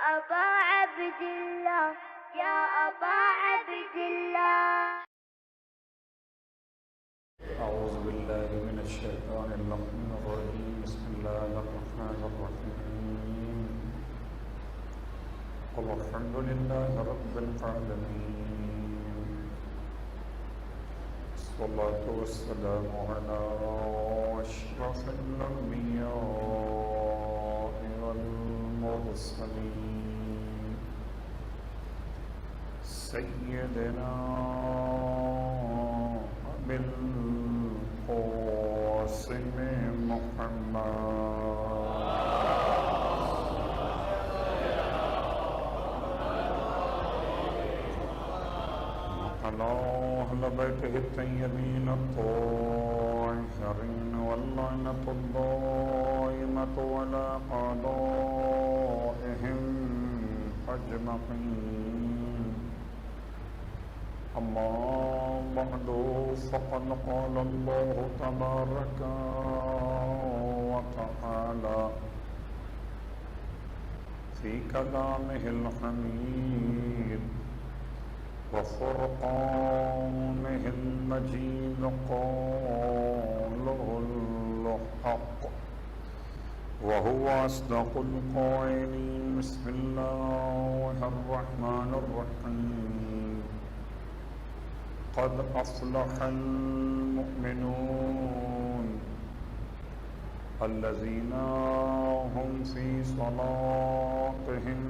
أبا عبد الله يا أبا عبد الله. أعوذ بالله من الشيطان اللعين الرجيم. بسم الله الرحمن الرحيم. قل الحمد لله رب العالمين. الصلاة والسلام على أشرف الأنبياء والمرسلين سيدنا بالقاسم على أهل بيته الطيبين الطاهرين واللعنة الدائمة على أعدائهم أجمعين. أما بعد فقد قال الله تبارك وتعالى في كلامه الحميد وفرقانه المجيد قوله الحق وهو أصدق القائلين. بسم الله الرحمن الرحيم. قد أفلح المؤمنون الذين هم في صلاتهم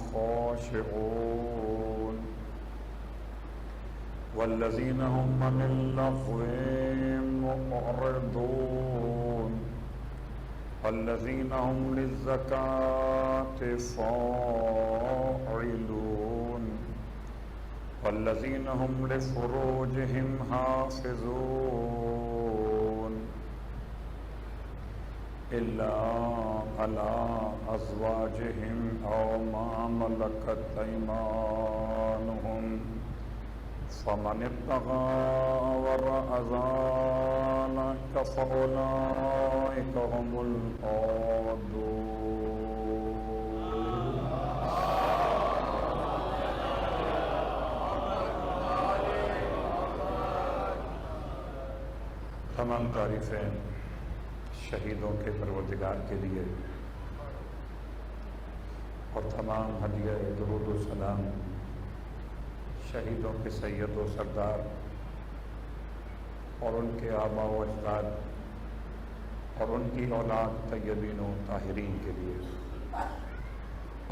خاشعون والذين هم عن اللغو معرضون والذين هم للزكاة فاعلون والذين هم لفروجهم حافظون إلا على أزواجهم أو ما ملكت أيمانهم فمن ابتغى وراء ذلك فأولئك هم العادون. تمام تعریفیں شہیدوں کے پروردگار کے لیے اور تمام ہدیہ درود و سلام شہیدوں کے سید و سردار اور ان کے آباء و اجداد اور ان کی اولاد طیبین و طاہرین کے لیے.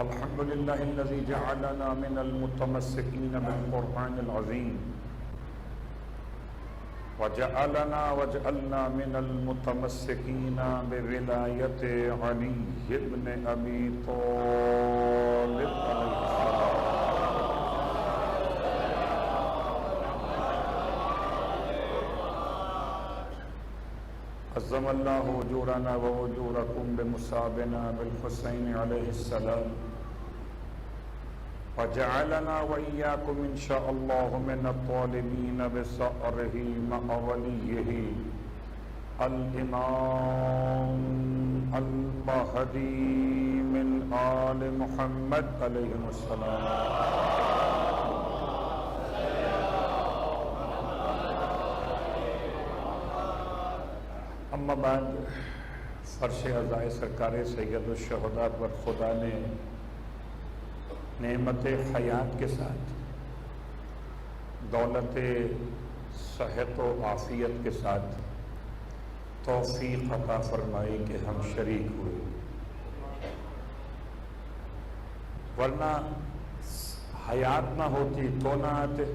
الحمدللہ الذی جعلنا من المتمسکین بالقرآن العظیم وجعلنا من المتمسکین بولایت علی ابن ابی طالب علیہ السلام. عظم اللہ اجورنا و اجورکم بمصابنا بالحسین علیہ السلام وجعلنا وإياكم إن شاء الله من الطالبين بثأره مع وليه الإمام المهدي من آل محمد عليه السلام. اما بعد فرش عزائے سرکار سید الشہداء پر خدا نے نعمت حیات کے ساتھ دولت صحت و عافیت کے ساتھ توفیق عطا فرمائی کہ ہم شریک ہوئے، ورنہ حیات نہ ہوتی تو نہ آتے،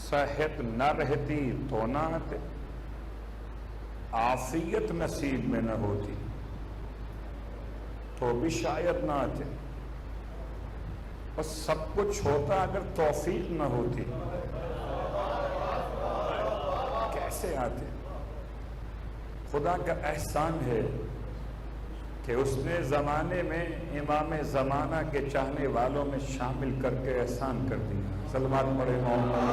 صحت نہ رہتی تو نہ آتے، عافیت نصیب میں نہ ہوتی تو بھی شاید نہ آتے، اور سب کچھ ہوتا اگر توفیق نہ ہوتی کیسے آتے. خدا کا احسان ہے کہ اس نے زمانے میں امام زمانہ کے چاہنے والوں میں شامل کر کے احسان کر دیا. سلمان پڑھے محمد.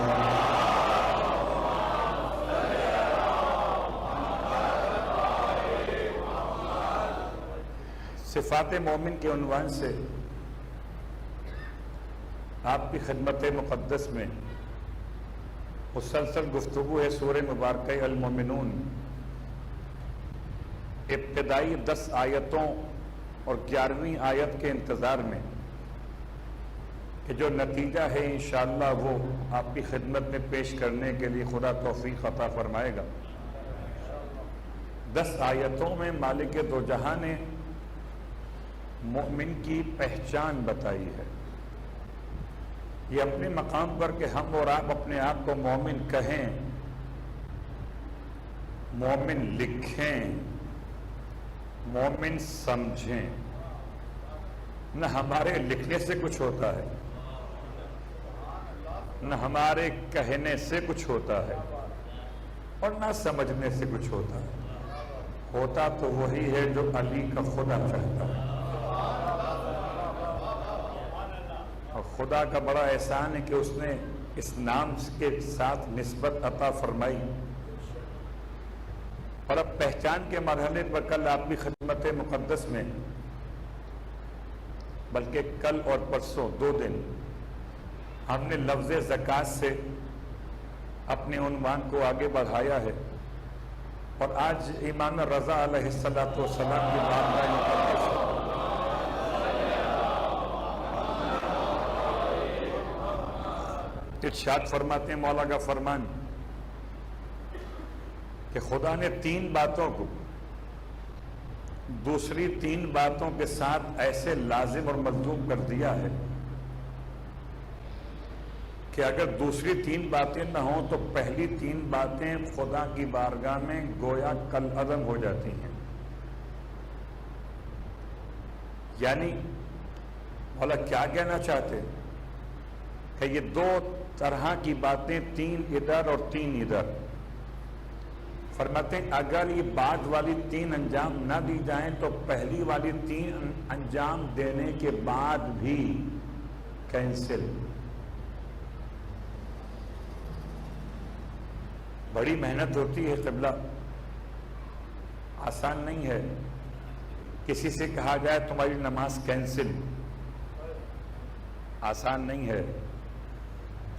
صفات مومن کے عنوان سے آپ کی خدمت مقدس میں مسلسل گفتگو ہے سورہ مبارکہ المومنون، ابتدائی 10 آیتوں اور 11ویں آیت کے انتظار میں کہ جو نتیجہ ہے انشاءاللہ وہ آپ کی خدمت میں پیش کرنے کے لیے خدا توفیق عطا فرمائے گا۔ 10 آیتوں میں مالک دو جہاں نے مومن کی پہچان بتائی ہے۔ یہ اپنے مقام پر کہ ہم اور آپ اپنے آپ کو مومن کہیں، مومن لکھیں، مومن سمجھیں، نہ ہمارے لکھنے سے کچھ ہوتا ہے، نہ ہمارے کہنے سے کچھ ہوتا ہے، اور نہ سمجھنے سے کچھ ہوتا ہے۔ ہوتا تو وہی ہے جو علی کا خدا چاہتا ہے۔ اور خدا کا بڑا احسان ہے کہ اس نے اس نام کے ساتھ نسبت عطا فرمائی۔ اور اب پہچان کے مرحلے پر کل آپ کی خدمت مقدس میں، بلکہ کل اور پرسوں 2 دن ہم نے لفظ زکوٰۃ سے اپنے عنوان کو آگے بڑھایا ہے، اور آج امام رضا علیہ الصلوۃ والسلام کی بارگاہ مقدس ہے۔ ارشاد فرماتے ہیں مولا کا فرمان کہ خدا نے 3 باتوں کو دوسری 3 باتوں کے ساتھ ایسے لازم اور ملزوم کر دیا ہے کہ اگر دوسری 3 باتیں نہ ہوں تو پہلی 3 باتیں خدا کی بارگاہ میں گویا کالعدم ہو جاتی ہیں۔ یعنی مولا کیا کہنا چاہتے کہ یہ 2 طرح کی باتیں، 3 ادھر اور 3 ادھر۔ فرماتے ہیں اگر یہ بعد والی 3 انجام نہ دی جائیں تو پہلی والی 3 انجام دینے کے بعد بھی کینسل۔ بڑی محنت ہوتی ہے قبلہ، آسان نہیں ہے۔ کسی سے کہا جائے تمہاری نماز کینسل، آسان نہیں ہے،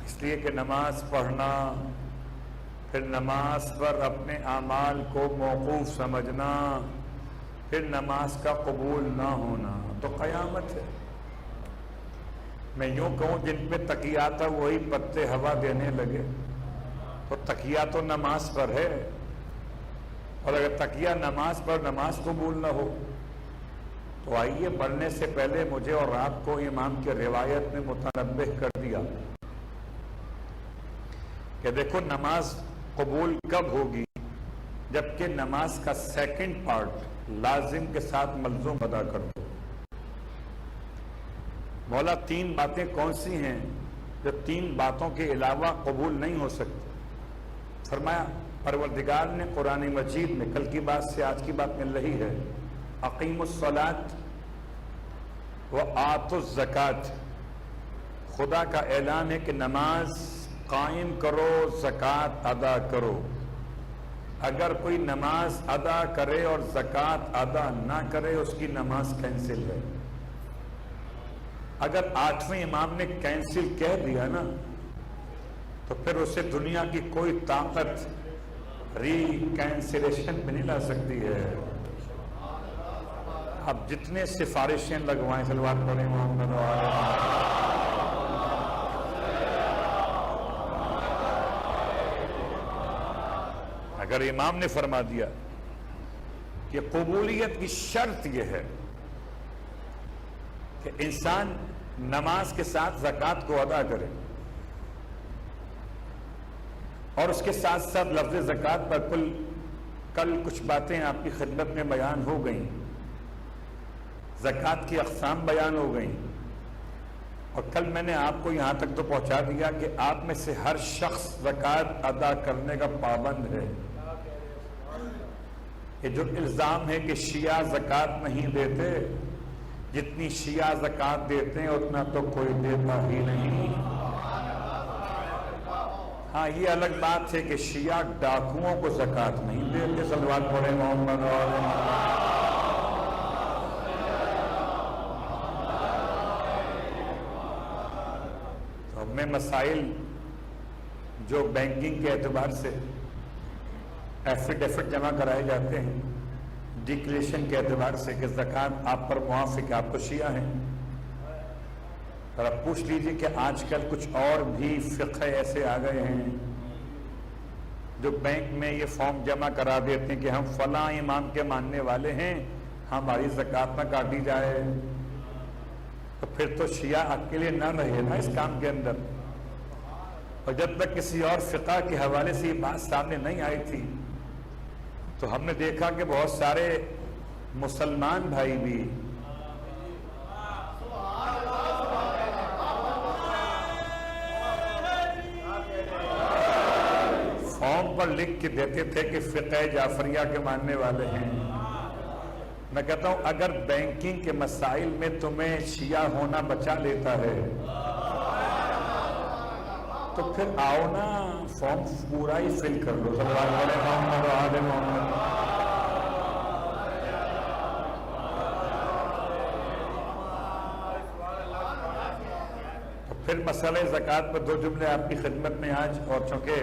اس لیے کہ نماز پڑھنا، پھر نماز پر اپنے اعمال کو موقوف سمجھنا، پھر نماز کا قبول نہ ہونا تو قیامت ہے۔ میں یوں کہوں جن پہ تکیہ تھا وہی پتے ہوا دینے لگے تو تکیہ تو نماز پر ہے، اور اگر تکیہ نماز پر نماز قبول نہ ہو تو آئیے پڑھنے سے پہلے مجھے اور آپ کو امام کی روایت نے متنبہ کر دیا کہ دیکھو نماز قبول کب ہوگی، جبکہ نماز کا 2nd پارٹ لازم کے ساتھ ملزوم ادا کر دو۔ مولا 3 باتیں کون سی ہیں جو 3 باتوں کے علاوہ قبول نہیں ہو سکتی؟ فرمایا پروردگار نے قرآن مجید میں، کل کی بات سے آج کی بات مل رہی ہے، اقیموا الصلاۃ وآتوا الزکوٰۃ۔ خدا کا اعلان ہے کہ نماز قائم کرو، زکوٰۃ ادا کرو۔ اگر کوئی نماز ادا کرے اور زکوٰۃ ادا نہ کرے اس کی نماز کینسل ہے۔ اگر 8ویں امام نے کینسل کہہ دیا نا تو پھر اسے دنیا کی کوئی طاقت ری کینسلیشن بھی نہیں لا سکتی ہے۔ اب جتنے سفارشیں لگوائیں، صلوات پڑھیں محمد اگر امام نے فرما دیا کہ قبولیت کی شرط یہ ہے کہ انسان نماز کے ساتھ زکوٰۃ کو ادا کرے، اور اس کے ساتھ ساتھ لفظ زکوٰۃ پر کل کچھ باتیں آپ کی خدمت میں بیان ہو گئیں، زکوٰۃ کی اقسام بیان ہو گئیں، اور کل میں نے آپ کو یہاں تک تو پہنچا دیا کہ آپ میں سے ہر شخص زکوٰۃ ادا کرنے کا پابند ہے۔ یہ جو الزام ہے کہ شیعہ زکوٰۃ نہیں دیتے، جتنی شیعہ زکوٰۃ دیتے ہیں اتنا تو کوئی دیتا ہی نہیں۔ ہاں یہ الگ بات ہے کہ شیعہ ڈاکوؤں کو زکوٰۃ نہیں دیتے، صلوات پڑھیں محمد میں مسائل جو بینکنگ کے اعتبار سے ایفیڈیوٹ جمع کرائے جاتے ہیں ڈکلیریشن کے اعتبار سے کہ زکوٰۃ آپ پر موافق، آپ تو شیعہ ہیں، اور اب پوچھ لیجئے کہ آج کل کچھ اور بھی فقہ ایسے آ گئے ہیں جو بینک میں یہ فارم جمع کرا دیتے ہیں کہ ہم فلاں امام کے ماننے والے ہیں، ہماری زکوٰۃ نہ کاٹی جائے. تو پھر تو شیعہ اکیلے نہ رہے نا اس کام کے اندر. اور جب تک کسی اور فقہ کے حوالے سے یہ بات سامنے نہیں آئی تھی تو ہم نے دیکھا کہ بہت سارے مسلمان بھائی بھی فارم پر لکھ کے دیتے تھے کہ فقہ جعفریہ کے ماننے والے ہیں. میں کہتا ہوں اگر بینکنگ کے مسائل میں تمہیں شیعہ ہونا بچا لیتا ہے تو پھر آؤ نا فارم پورا ہی فل کر لو. صلی اللہ علیہ محمد و آل محمد. تو پھر مسئلہ زکوٰۃ پر دو جملے آپ کی خدمت میں آج. اور چونکہ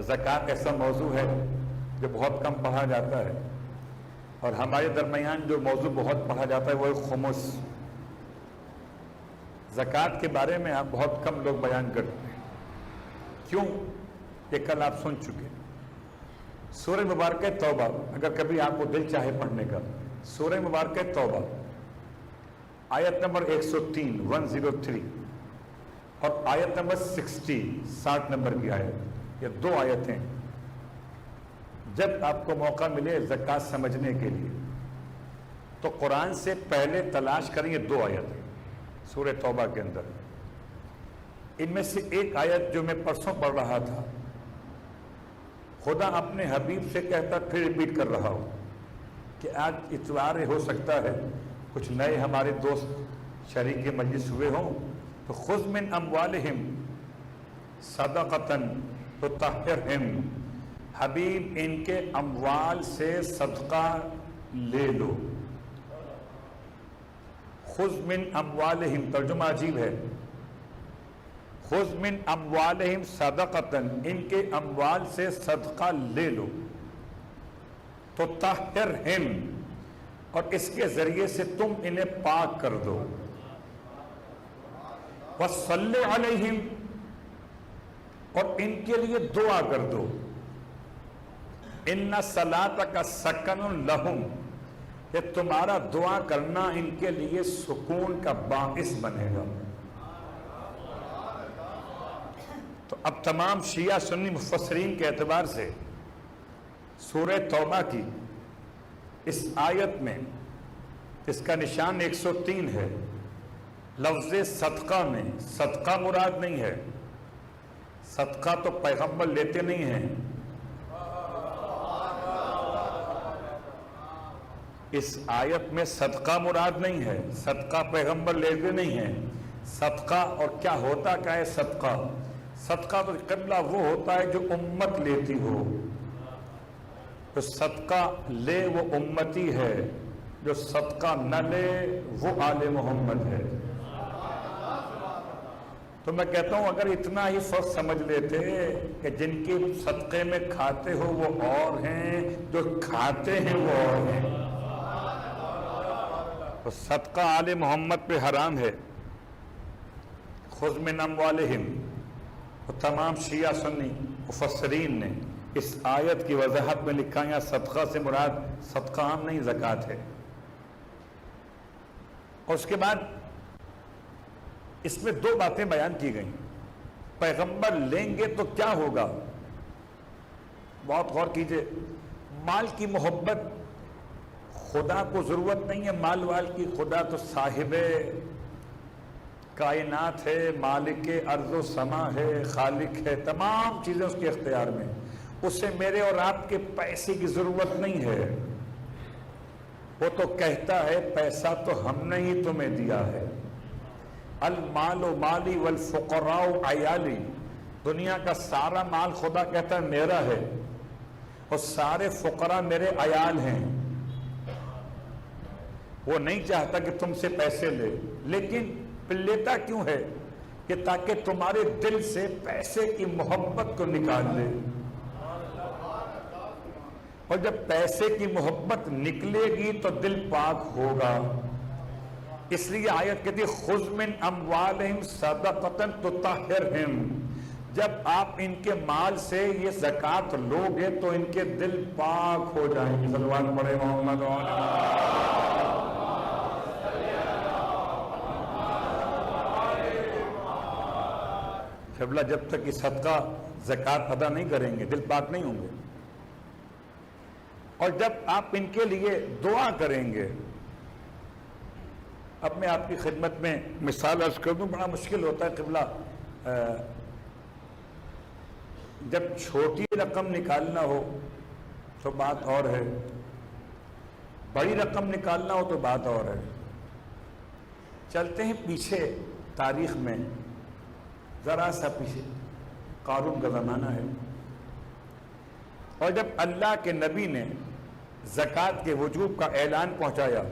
زکوٰۃ ایسا موضوع ہے جو بہت کم پڑھا جاتا ہے اور ہمارے درمیان جو موضوع بہت پڑھا جاتا ہے وہ خمس. زکوٰۃ کے بارے میں آپ بہت کم لوگ بیان کرتے ہیں. کیوں؟ یہ کل آپ سن چکے. سورہ مبارکہ توبہ اگر کبھی آپ کو دل چاہے پڑھنے کا، سورہ مبارکہ توبہ آیت نمبر 103 103 اور آیت نمبر 60 نمبر کی آیت، یہ دو آیتیں جب آپ کو موقع ملے زکوٰۃ سمجھنے کے لیے تو قرآن سے پہلے تلاش کریں. یہ دو آیتیں سورہ توبہ کے اندر. ان میں سے ایک آیت جو میں پرسوں پڑھ رہا تھا، خدا اپنے حبیب سے کہتا پھر ریپیٹ کر رہا ہوں کہ آج اتوار ہو سکتا ہے کچھ نئے ہمارے دوست شریک مجلس ہوئے ہوں تو خذ من اموالہم صدقۃ تطہرہم، حبیب ان کے اموال سے صدقہ لے لو. خذ من اموالہم، ترجمہ عجیب ہے. خذ من اموالہم صدقۃ، ان کے اموال سے صدقہ لے لو. تو طہرہم، اور اس کے ذریعے سے تم انہیں پاک کر دو. وصلی علیہم، اور ان کے لیے دعا کر دو. ان صلاتک سکن لہم، کہ تمہارا دعا کرنا ان کے لیے سکون کا باعث بنے گا. تو اب تمام شیعہ سنی مفسرین کے اعتبار سے سورہ توبہ کی اس آیت میں اس کا نشان 103 ہے. لفظ صدقہ میں صدقہ مراد نہیں ہے. صدقہ تو پیغمبر لیتے نہیں ہیں. اس آیت میں صدقہ مراد نہیں ہے. صدقہ پیغمبر لیتے نہیں ہیں. صدقہ اور کیا ہوتا کیا ہے صدقہ؟ صدقہ تو قبلہ وہ ہوتا ہے جو امت لیتی ہو. تو صدقہ لے وہ امتی ہے، جو صدقہ نہ لے وہ آل محمد ہے. تو میں کہتا ہوں اگر اتنا ہی فرق سمجھ لیتے کہ جن کی صدقے میں کھاتے ہو وہ اور ہیں، جو کھاتے ہیں وہ اور ہیں، تو صدقہ آل محمد پہ حرام ہے. خذ من اموالہم. تمام شیعہ سنی مفسرین نے اس آیت کی وضاحت میں لکھا یا صدقہ سے مراد صدقہ عام نہیں زکوٰۃ ہے. اور اس کے بعد اس میں دو باتیں بیان کی گئیں. پیغمبر لیں گے تو کیا ہوگا؟ بہت غور کیجئے. مال کی محبت، خدا کو ضرورت نہیں ہے مال وال کی. خدا تو صاحب کائنات ہے، مالک ارض و سما ہے، خالق ہے، تمام چیزیں اس کے اختیار میں. اسے میرے اور آپ کے پیسے کی ضرورت نہیں ہے. وہ تو کہتا ہے پیسہ تو ہم نے ہی تمہیں دیا ہے. المال مالی والفقراء عیالی، دنیا کا سارا مال خدا کہتا ہے میرا ہے اور سارے فقراء میرے عیال ہیں. وہ نہیں چاہتا کہ تم سے پیسے لے، لیکن پھر لیتا کیوں ہے؟ کہ تاکہ تمہارے دل سے پیسے کی محبت کو نکال دے، اور جب پیسے کی محبت نکلے گی تو دل پاک ہوگا۔ اس لیے آیت کہتی ہے خذ من اموالہم صدقۃ تطہرہم، جب آپ ان کے مال سے یہ زکوٰۃ لوگے تو ان کے دل پاک ہو جائیں گے۔ صلوات پڑھے محمد قبلہ، جب تک یہ صدقہ زکوٰۃ ادا نہیں کریں گے دل پاک نہیں ہوں گے۔ اور جب آپ ان کے لیے دعا کریں گے، اب میں آپ کی خدمت میں مثال عرض کر دوں، بڑا مشکل ہوتا ہے قبلہ، جب چھوٹی رقم نکالنا ہو تو بات اور ہے، بڑی رقم نکالنا ہو تو بات اور ہے۔ چلتے ہیں پیچھے تاریخ میں، ذرا سا پیچھے، قارون کا زمانہ ہے، اور جب اللہ کے نبی نے زکوٰۃ کے وجوب کا اعلان پہنچایا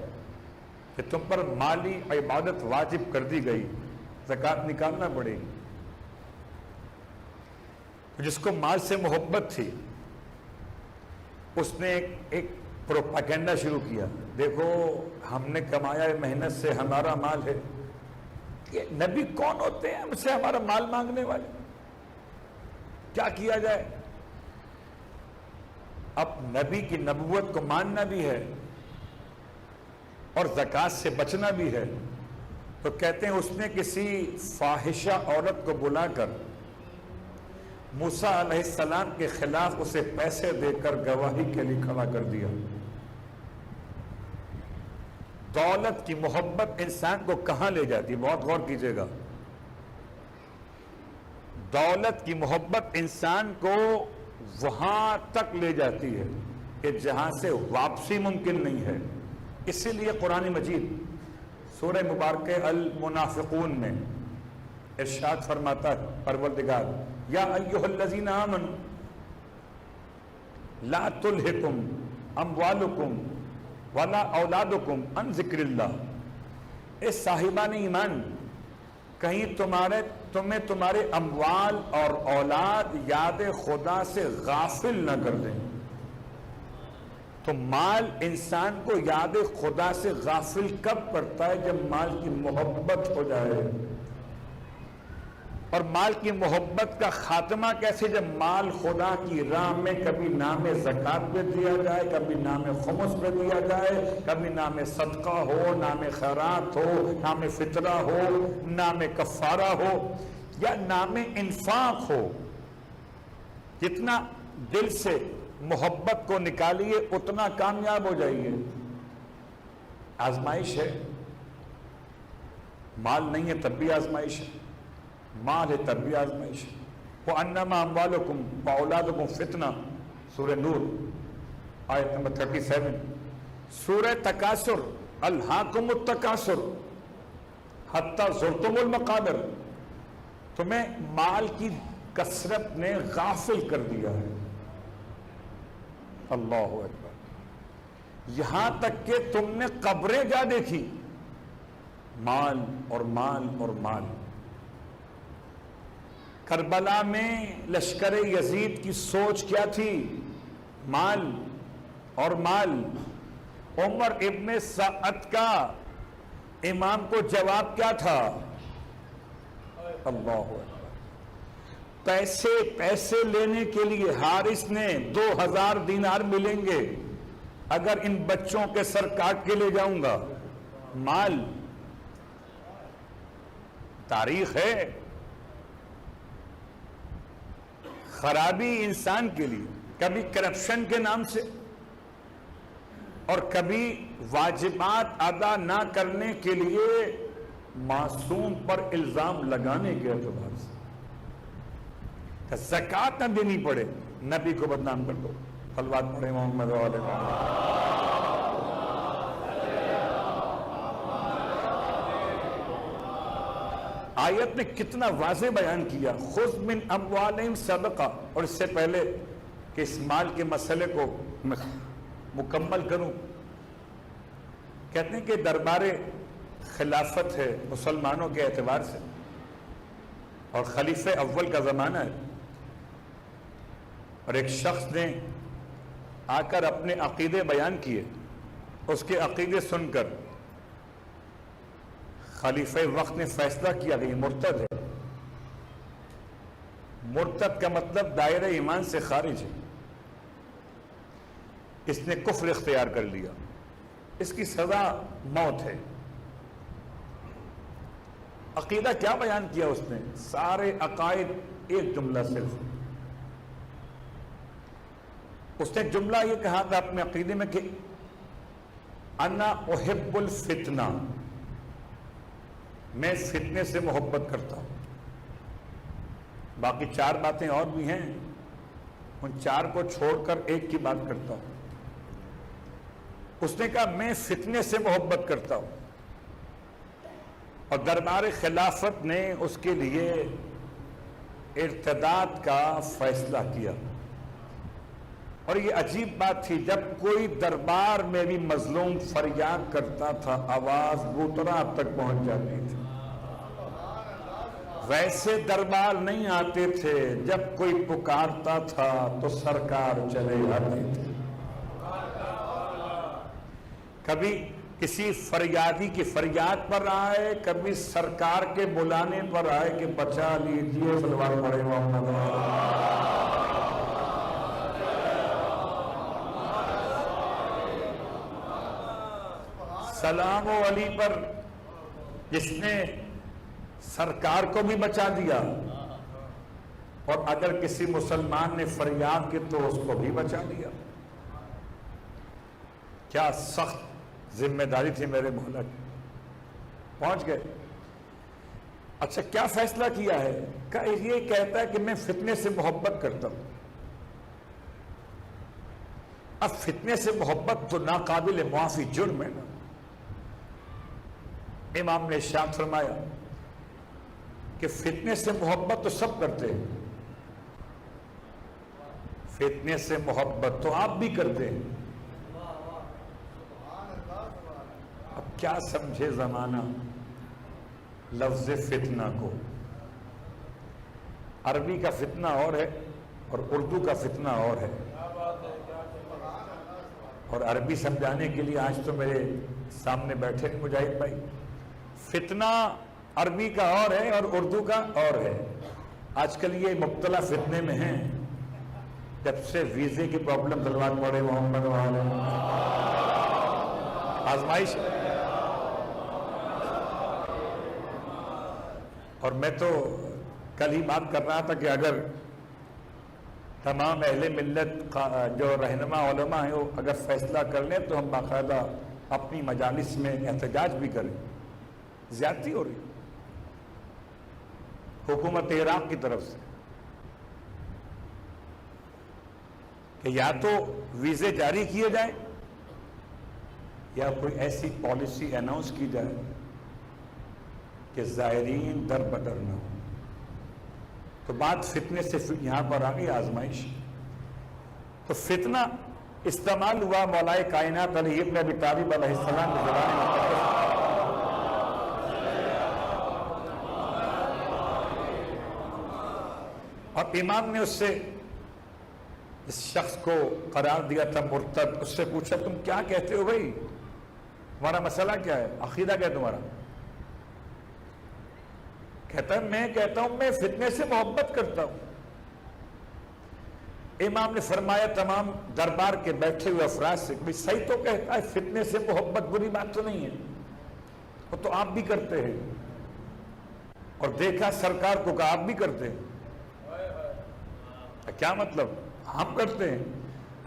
کہ تم پر مالی عبادت واجب کر دی گئی، زکوٰۃ نکالنا پڑے گی، جس کو مال سے محبت تھی اس نے ایک پروپیگنڈا شروع کیا، دیکھو ہم نے کمایا ہے محنت سے، ہمارا مال ہے، کہ نبی کون ہوتے ہیں ہم سے ہمارا مال مانگنے والے، کیا کیا جائے؟ اب نبی کی نبوت کو ماننا بھی ہے اور زکوٰۃ سے بچنا بھی ہے، تو کہتے ہیں اس نے کسی فاحشہ عورت کو بلا کر موسیٰ علیہ السلام کے خلاف اسے پیسے دے کر گواہی کے لیے کھڑا کر دیا۔ دولت کی محبت انسان کو کہاں لے جاتی، بہت غور کیجئے گا، دولت کی محبت انسان کو وہاں تک لے جاتی ہے کہ جہاں سے واپسی ممکن نہیں ہے۔ اسی لیے قرآن مجید سورہ مبارکہ المنافقون میں ارشاد فرماتا ہے پروردگار، یا ایھا الذین آمنوا لا تلہکم اموالکم ولا اولادکم عن ذکر اللہ، اے صاحبان ایمان، کہیں تمہیں تمہارے اموال اور اولاد یاد خدا سے غافل نہ کر دیں۔ تو مال انسان کو یاد خدا سے غافل کب کرتا ہے؟ جب مال کی محبت ہو جائے۔ اور مال کی محبت کا خاتمہ کیسے؟ جب مال خدا کی راہ میں کبھی نام زکوٰۃ پہ دیا جائے، کبھی نام خمس پہ دیا جائے، کبھی نام صدقہ ہو، نام خیرات ہو، نام فطرہ ہو، نام کفارہ ہو، یا نام انفاق ہو۔ جتنا دل سے محبت کو نکالیے اتنا کامیاب ہو جائیے۔ آزمائش ہے، مال نہیں ہے تب بھی آزمائش ہے، مال ہے تب بھی آزمائش ہے۔ وَأَنَّمَا أَمْوَالُكُمْ وَأَوْلَادُكُمْ فِتْنَةٌ، سورہ نور آیت نمبر 37۔ سورہ تکاثر، الہاکم التکاثر حتی زرتم المقابر، تمہیں مال کی کثرت نے غافل کر دیا ہے۔ اللہ اکبر، یہاں تک کہ تم نے قبریں جا دیکھی، مال اور مال اور مال۔ کربلا میں لشکر یزید کی سوچ کیا تھی؟ مال اور مال۔ عمر ابن سعد کا امام کو جواب کیا تھا؟ اللہ اکبر، پیسے لینے کے لیے حارث نے 2000 دینار ملیں گے اگر ان بچوں کے سر کاٹ کے لے جاؤں گا۔ مال، تاریخ ہے۔ خرابی انسان کے لیے کبھی کرپشن کے نام سے اور کبھی واجبات ادا نہ کرنے کے لیے معصوم پر الزام لگانے کے اعتبار سے، زکوٰۃ نہ دینی پڑے، نبی کو بدنام کر دو۔ صلوات پڑھے محمد وعلى آیت نے کتنا واضح بیان کیا، خذ من اموالہم صدقہ۔ اور اس سے پہلے کہ اس مال کے مسئلے کو مکمل کروں، کہتے ہیں کہ دربار خلافت ہے مسلمانوں کے اعتبار سے، اور خلیفہ اول کا زمانہ ہے، اور ایک شخص نے آ کر اپنے عقیدے بیان کیے، اس کے عقیدے سن کر خلیفہ وقت نے فیصلہ کیا کہ یہ مرتد ہے۔ مرتد کا مطلب دائرہ ایمان سے خارج ہے، اس نے کفر اختیار کر لیا، اس کی سزا موت ہے۔ عقیدہ کیا بیان کیا اس نے؟ سارے عقائد ایک جملہ صرف۔ اس نے جملہ یہ کہا تھا اپنے عقیدے میں کہ انا احب الفتنہ، میں فتنے سے محبت کرتا ہوں۔ باقی 4 باتیں اور بھی ہیں، ان 4 کو چھوڑ کر ایک کی بات کرتا ہوں۔ اس نے کہا میں فتنے سے محبت کرتا ہوں، اور دربار خلافت نے اس کے لیے ارتداد کا فیصلہ کیا۔ اور یہ عجیب بات تھی، جب کوئی دربار میں بھی مظلوم فریاد کرتا تھا، آواز بوترا تک پہنچ جاتی تھی۔ ویسے دربار نہیں آتے تھے، جب کوئی پکارتا تھا تو سرکار چلے آتے تھے۔ کبھی کسی فریادی کی فریاد پر آئے، کبھی سرکار کے بلانے پر آئے کہ بچا لیجیے، صلوات پڑھے محمد۔ سلام و علی پر جس نے سرکار کو بھی بچا دیا، اور اگر کسی مسلمان نے فریاد کی تو اس کو بھی بچا دیا۔ کیا سخت ذمہ داری تھی میرے مولا کی، پہنچ گئے۔ اچھا کیا فیصلہ کیا ہے؟ کہ یہ کہتا ہے کہ میں فتنے سے محبت کرتا ہوں۔ اب فتنے سے محبت تو ناقابل معافی جرم ہے نا۔ امام نے ارشاد فرمایا کہ فتنے سے محبت تو سب کرتے ہیں، فتنے سے محبت تو آپ بھی کرتے ہیں۔ اب کیا سمجھے زمانہ لفظ فتنہ کو؟ عربی کا فتنہ اور ہے اور اردو کا فتنہ اور ہے، اور عربی سمجھانے کے لیے آج تو میرے سامنے بیٹھے مجاہد بھائی۔ فتنہ عربی کا اور ہے اور اردو کا اور ہے۔ آج کل یہ مبتلا فتنے میں ہیں، جب سے ویزے کی پرابلم صلوات پڑھے محمد وعلى آزمائش۔ اور میں تو کل ہی بات کر رہا تھا کہ اگر تمام اہل ملت جو رہنما علماء ہیں وہ اگر فیصلہ کر لیں تو ہم باقاعدہ اپنی مجالس میں احتجاج بھی کریں۔ زیادتی ہو رہی حکومت عراق کی طرف سے کہ یا تو ویزے جاری کیے جائیں یا کوئی ایسی پالیسی اناؤنس کی جائے کہ زائرین در بدر نہ ہو۔ تو بات فتنے سے یہاں پر آ گئی آزمائش۔ تو فتنہ استعمال ہوا مولا کائنات علی ابن ابی طالب علیہ السلام کی زبان مقدس۔ اور امام نے اس سے اس شخص کو قرار دیا تھا مرتد۔ اس سے پوچھا تم کیا کہتے ہو بھائی، تمہارا مسئلہ کیا ہے، عقیدہ کیا ہے تمہارا؟ کہتا ہے میں کہتا ہوں میں فتنے سے محبت کرتا ہوں۔ امام نے فرمایا تمام دربار کے بیٹھے ہوئے افراد سے کہ صحیح تو کہتا ہے، فتنے سے محبت بری بات تو نہیں ہے، وہ تو آپ بھی کرتے ہیں۔ اور دیکھا سرکار کو کہ آپ بھی کرتے ہیں۔ کیا مطلب؟ ہم کرتے ہیں۔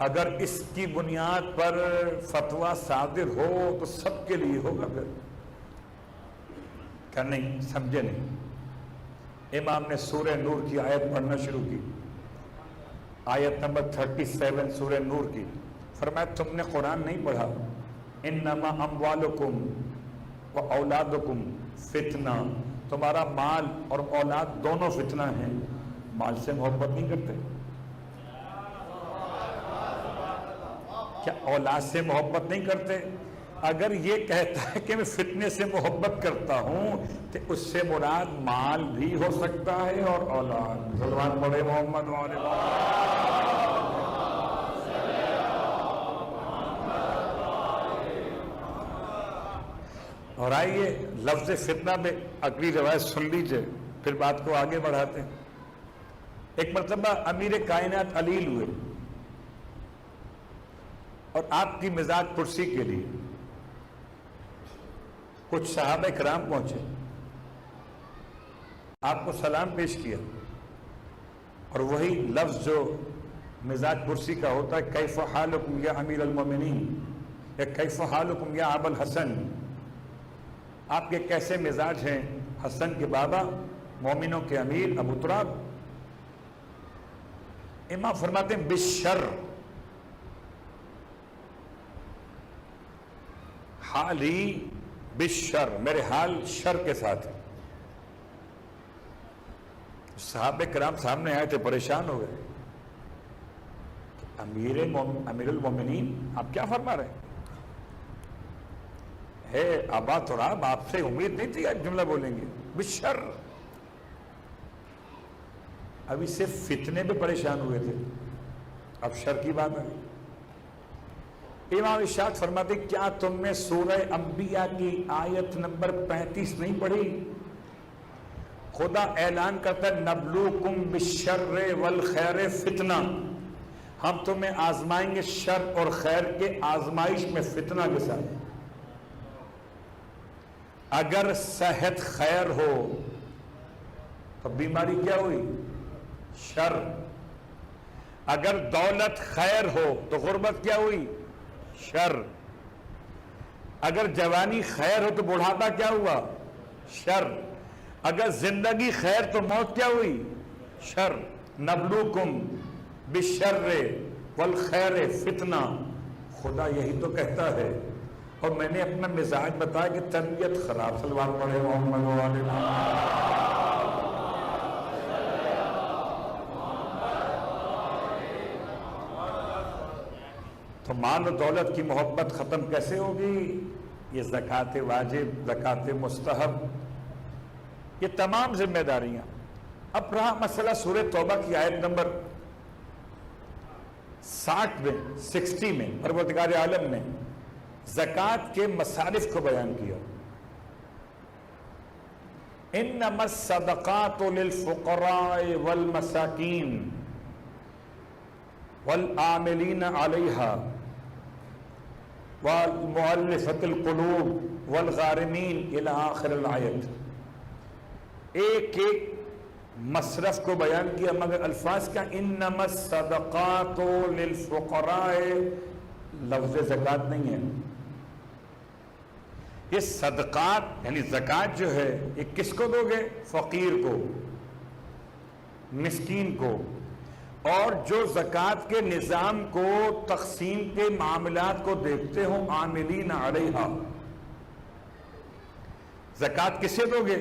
اگر اس کی بنیاد پر فتویٰ صادر ہو تو سب کے لیے ہوگا پھر۔ کہ نہیں، سمجھے نہیں۔ امام نے سورہ نور کی آیت پڑھنا شروع کی، آیت نمبر 37 سورہ نور کی۔ فرمایا تم نے قرآن نہیں پڑھا، انما اموالکم و اولادکم فتنہ، تمہارا مال اور اولاد دونوں فتنہ ہیں۔ مال سے محبت نہیں کرتے؟ کیا اولاد سے محبت نہیں کرتے؟ اگر یہ کہتا ہے کہ میں فتنے سے محبت کرتا ہوں تو اس سے مراد مال بھی ہو سکتا ہے اور اولاد. سلمان پڑھے محمد والے. اور آئیے لفظ فتنہ میں اگلی روایت سن لیجئے، پھر بات کو آگے بڑھاتے ہیں. ایک مرتبہ امیر کائنات علیل ہوئے اور آپ کی مزاج پرسی کے لیے کچھ صحابہ کرام پہنچے، آپ کو سلام پیش کیا، اور وہی لفظ جو مزاج پرسی کا ہوتا ہے، کیف حالکم یا امیر المومنین، یا کیف حالکم یا ابا الحسن، آپ کے کیسے مزاج ہیں حسن کے بابا، مومنوں کے امیر ابو تراب. امام فرماتے ہیں بالشر، حالی بالشر، میرے حال شر کے ساتھ ہے. صحابہ کرام سامنے آئے تھے، پریشان ہو گئے. امیر المومنین آپ کیا فرما رہے ہیں؟ ہے ابا تراب، آپ سے امید نہیں تھی ایک جملہ بولیں گے بالشر. ابھی صرف فتنے پہ پریشان ہوئے تھے، اب شر کی بات ہے. امام ارشاد فرماتے کیا تم نے سورہ انبیاء کی آیت نمبر 35 نہیں پڑھی؟ خدا اعلان کرتا ہے نبلوکم بالشر والخیر فتنہ، ہم تمہیں آزمائیں گے شر اور خیر کے آزمائش میں فتنہ کے ساتھ. اگر صحت خیر ہو تو بیماری کیا ہوئی؟ شر. اگر دولت خیر ہو تو غربت کیا ہوئی؟ شر. اگر جوانی خیر ہو تو بڑھاپا کیا ہوا؟ شر. اگر زندگی خیر تو موت کیا ہوئی؟ شر. نبلوکم بالشر والخیر فتنہ، خدا یہی تو کہتا ہے. اور میں نے اپنا مزاج بتایا کہ تربیت خراب. سلوات پڑھے محمد والے. تو مال و دولت کی محبت ختم کیسے ہوگی؟ یہ زکوٰۃ واجب، زکوٰۃ مستحب، یہ تمام ذمہ داریاں. اب رہا مسئلہ سورہ توبہ کی آیت نمبر 60 میں پروردگار عالم نے زکوٰۃ کے مصارف کو بیان کیا. انما الصدقات للفقراء والمساکین والعاملین علیہا والمؤلفۃ القلوب والغارمین الی آخر الآیت. ایک ایک مصرف کو بیان کیا، مگر الفاظ کا انما الصدقات للفقراء لفظ زکوٰۃ نہیں ہے. یہ صدقات یعنی زکوٰۃ جو ہے یہ کس کو دو گے؟ فقیر کو، مسکین کو، اور جو زکوٰۃ کے نظام کو، تقسیم کے معاملات کو دیکھتے ہوں عاملین علیہا. زکوٰۃ کسے دو گے؟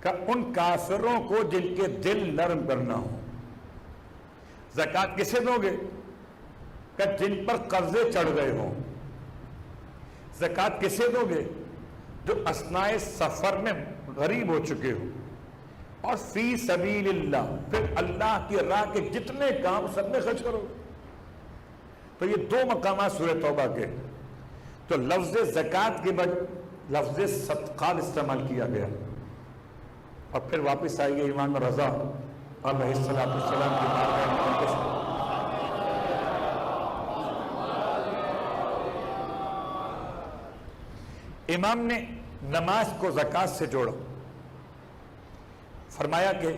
کہ ان کافروں کو جن کے دل نرم کرنا ہو. زکوٰۃ کسے دو گے؟ کہ جن پر قرضے چڑھ گئے ہوں. زکوٰۃ کسے دو گے؟ جو اثناء سفر میں غریب ہو چکے ہوں. اور فی سبیل اللہ، پھر اللہ کی راہ کے جتنے کام سب میں خرچ کرو. تو یہ دو مقامات سورہ توبہ کے. تو لفظ زکوٰۃ کے بعد لفظ صدقات استعمال کیا گیا. اور پھر واپس آئیے امام رضا علیہ السلام کی بارگاہ. امام نے نماز کو زکوٰۃ سے جوڑا. فرمایا کہ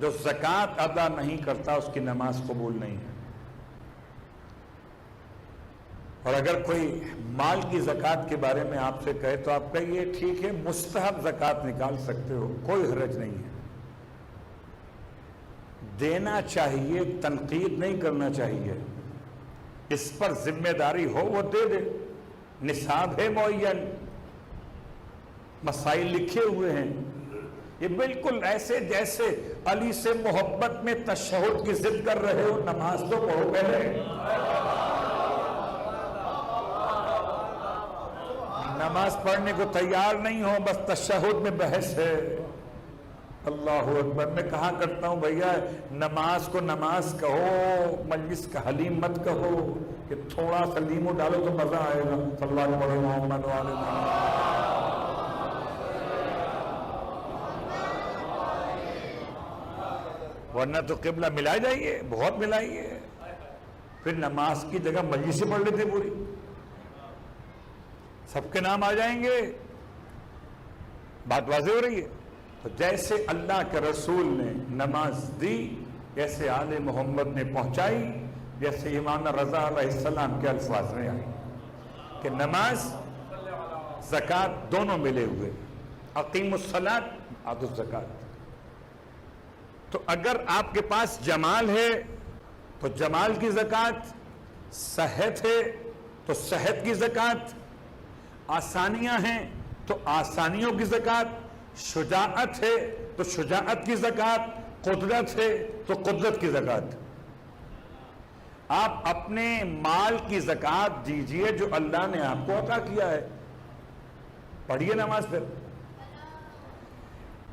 جو زکوٰۃ ادا نہیں کرتا اس کی نماز قبول نہیں ہے. اور اگر کوئی مال کی زکوٰۃ کے بارے میں آپ سے کہے تو آپ کہیے ٹھیک ہے مستحب زکوٰۃ نکال سکتے ہو، کوئی حرج نہیں ہے. دینا چاہیے، تنقید نہیں کرنا چاہیے. اس پر ذمہ داری ہو وہ دے دے. نصاب ہے معین، مسائل لکھے ہوئے ہیں. یہ بالکل ایسے جیسے علی سے محبت میں تشہد کی ضد کر رہے ہو، نماز تو پڑھو پہلے. نماز پڑھنے کو تیار نہیں ہو، بس تشہد میں بحث ہے. اللہ اکبر. میں کہا کرتا ہوں بھیا نماز کو نماز کہو، مجلس کا حلیم مت کہو کہ تھوڑا سا لیمو ڈالو تو مزہ آئے گا. صلی اللہ علیہ محمد وعلیہ محمد. ورنہ تو قبلہ ملا جائیے، بہت ملائیے، پھر نماز کی جگہ مجلس سے پڑھ لیتے پوری، سب کے نام آ جائیں گے. بات واضح ہو رہی ہے. تو جیسے اللہ کے رسول نے نماز دی، جیسے آل محمد نے پہنچائی، جیسے امام رضا علیہ السلام کے الفاظ میں آئی کہ نماز زکوٰۃ دونوں ملے ہوئے. اقیم الصلاۃ آتوا الزکوٰۃ. تو اگر آپ کے پاس جمال ہے تو جمال کی زکوٰۃ، صحت ہے تو صحت کی زکوٰۃ، آسانیاں ہیں تو آسانیوں کی زکوٰۃ، شجاعت ہے تو شجاعت کی زکوٰۃ، قدرت ہے تو قدرت کی زکوٰۃ. آپ اپنے مال کی زکوٰۃ دیجئے جو اللہ نے آپ کو عطا کیا ہے. پڑھیے نماز. پھر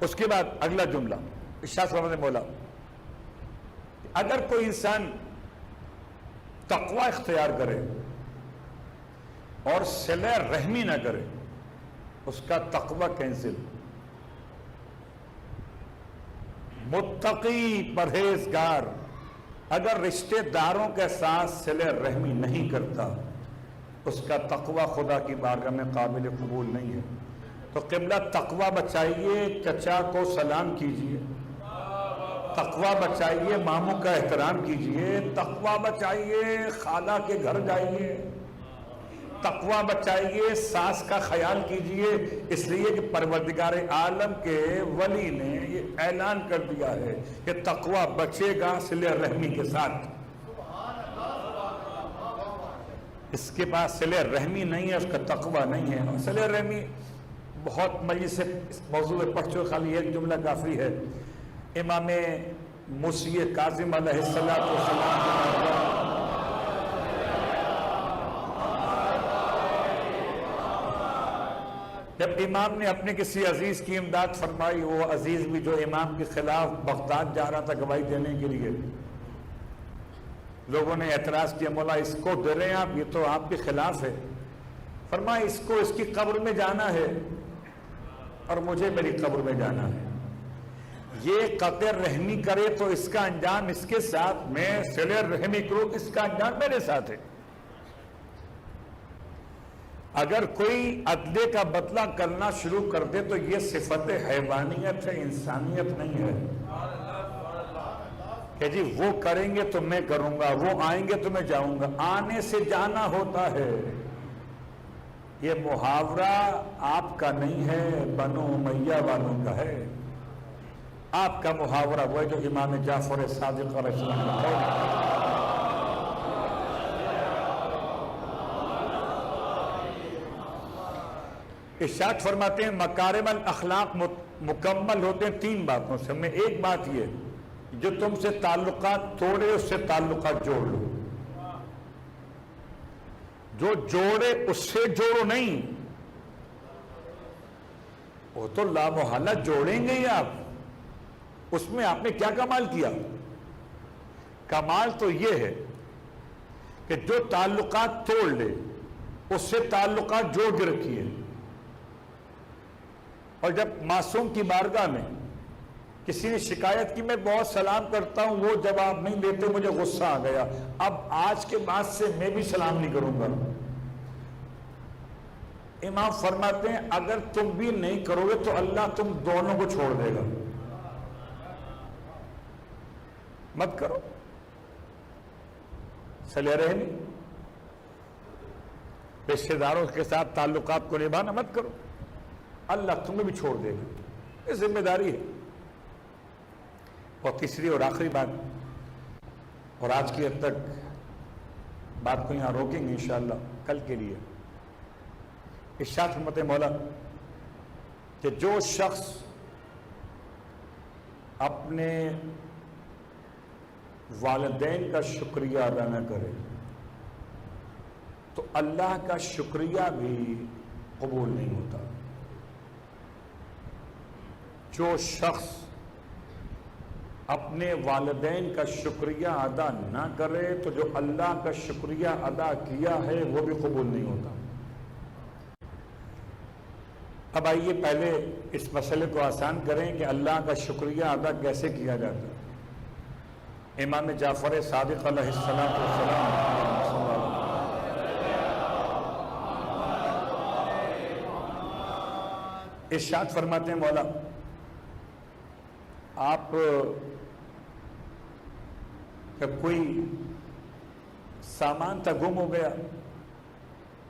اس کے بعد اگلا جملہ ارشاد فرماتے مولا، اگر کوئی انسان تقوی اختیار کرے اور صلہ رحمی نہ کرے، اس کا تقوی کینسل. متقی پرہیزگار اگر رشتہ داروں کے ساتھ صلہ رحمی نہیں کرتا، اس کا تقوی خدا کی بارگاہ میں قابل قبول نہیں ہے. تو قبلہ تقوی بچائیے، چچا کو سلام کیجئے، تقوی بچائیے، ماموں کا احترام کیجئے، تقوی بچائیے، خالہ کے گھر جائیے، تقوی بچائیے، ساس کا خیال کیجئے. اس لیے کہ پروردگار عالم کے ولی نے یہ اعلان کر دیا ہے کہ تقوی بچے گا صلہ رحمی کے ساتھ. اس کے پاس صلہ رحمی نہیں ہے، اس کا تقوی نہیں ہے. صلہ رحمی بہت مجلس سے اس موضوع میں پڑھ چکے، خالی ایک جملہ کافی ہے. امام موسیٰ کاظم علیہ السلام جب امام نے اپنے کسی عزیز کی امداد فرمائی، وہ عزیز بھی جو امام کے خلاف بغداد جا رہا تھا گواہی دینے کے لیے، لوگوں نے اعتراض کیا مولا اس کو دے رہے ہیں آپ، یہ تو آپ کے خلاف ہے. فرمایا اس کو اس کی قبر میں جانا ہے اور مجھے میری قبر میں جانا ہے. یہ قطع رحمی کرے تو اس کا انجام اس کے ساتھ، میں صلہ رحمی کروں اس کا انجام میرے ساتھ ہے. اگر کوئی عدلے کا بدلہ کرنا شروع کر دے تو یہ صفت حیوانیت ہے، انسانیت نہیں ہے کہ جی وہ کریں گے تو میں کروں گا، وہ آئیں گے تو میں جاؤں گا. آنے سے جانا ہوتا ہے. یہ محاورہ آپ کا نہیں ہے، بنو امیہ والوں کا ہے. آپ کا محاورہ وہ ہے جو امام جعفر صادق علیہ السلام کا قول. ارشاد فرماتے ہیں مکارم الاخلاق مکمل ہوتے ہیں 3 باتوں سے. میں ایک بات یہ جو تم سے تعلقات توڑے اس سے تعلقات جوڑ لو. جو جوڑے اس سے جوڑو نہیں، وہ تو لامحالہ جوڑیں گے ہی آپ. اس میں آپ نے کیا کمال کیا؟ کمال تو یہ ہے کہ جو تعلقات توڑ لے اس سے تعلقات جوڑ کے رکھیے. اور جب معصوم کی بارگاہ میں کسی نے شکایت کی میں بہت سلام کرتا ہوں، وہ جواب نہیں دیتے، مجھے غصہ آ گیا، اب آج کے بعد سے میں بھی سلام نہیں کروں گا. امام فرماتے ہیں اگر تم بھی نہیں کرو گے تو اللہ تم دونوں کو چھوڑ دے گا. مت کرو صلہ رحمی، رشتہ داروں کے ساتھ تعلقات کو نبھانا مت کرو، اللہ تمہیں بھی چھوڑ دے گا. یہ ذمہ داری ہے. اور تیسری اور آخری بات، اور آج کی حد تک بات کو یہاں روکیں گے انشاءاللہ کل کے لیے. ارشاد فرماتے مولا کہ جو شخص اپنے والدین کا شکریہ ادا نہ کرے تو اللہ کا شکریہ بھی قبول نہیں ہوتا۔ جو شخص اپنے والدین کا شکریہ ادا نہ کرے تو جو اللہ کا شکریہ ادا کیا ہے وہ بھی قبول نہیں ہوتا۔ اب آئیے پہلے اس مسئلے کو آسان کریں کہ اللہ کا شکریہ ادا کیسے کیا جاتا ہے۔ امام جعفر صادق علیہ السلام ارشاد فرماتے ہیں، مولا آپ جب کوئی سامان تھا گم ہو گیا،